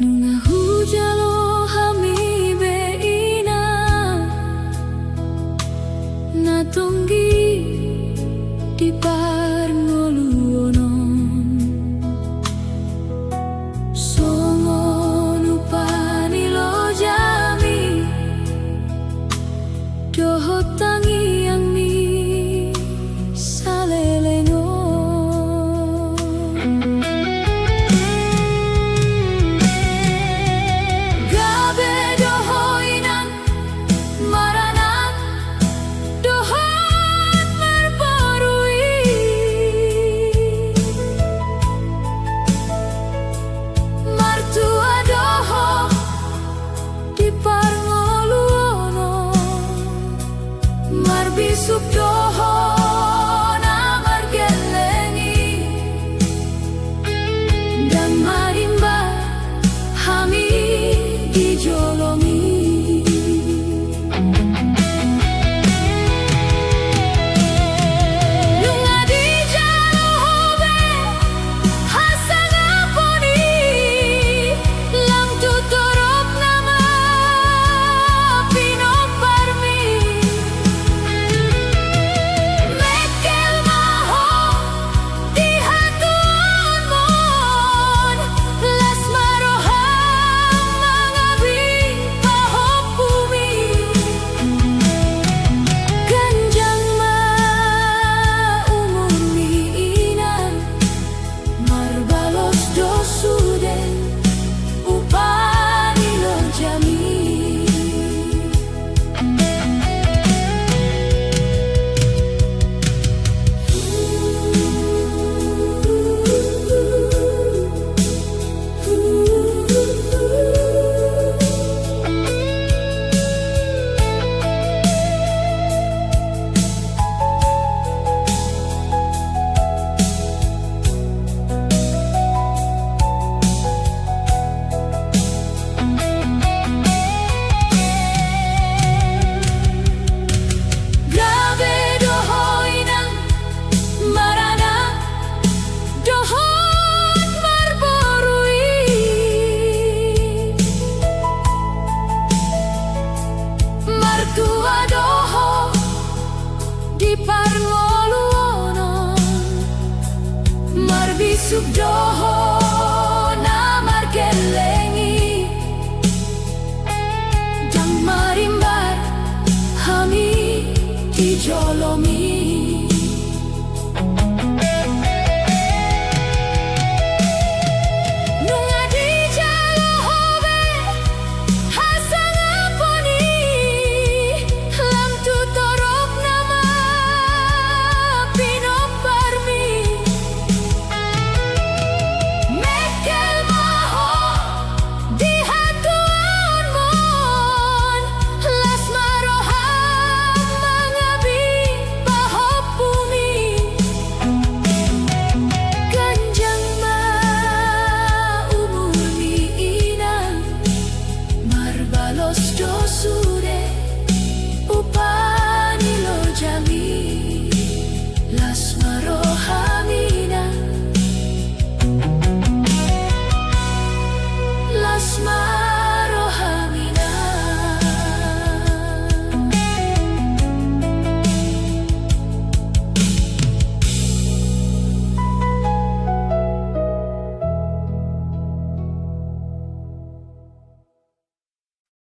Nunga hujalo hami beina natonggi di parngoluonon songo nupani lo jami doho tangi yang ni salelengo gabe doho inan maranan dohot merbarui martua doho di parngoluono marbisuk doho na margelengi dan marimba hami dijolomi nunga dijalobe hasangaponi lam tutorop nama pinoparmi mekel maho di hatuan mon las maroham mangabi pahopumi ganjang ma umumi inan marbalos dosude upani lo jami gabe doho inan marana dohot marborui martua doho di parngoluono marbisuk doho na margelengi dan marimbar hami dijolomi nunga dijalobe hasangaponi lam tutorop nama pinoparmi mekel maho di hatuan mon las maroham mangabi pahopumi ganjang ma umumi inan marbalos dosude upani lo jami las marohamina las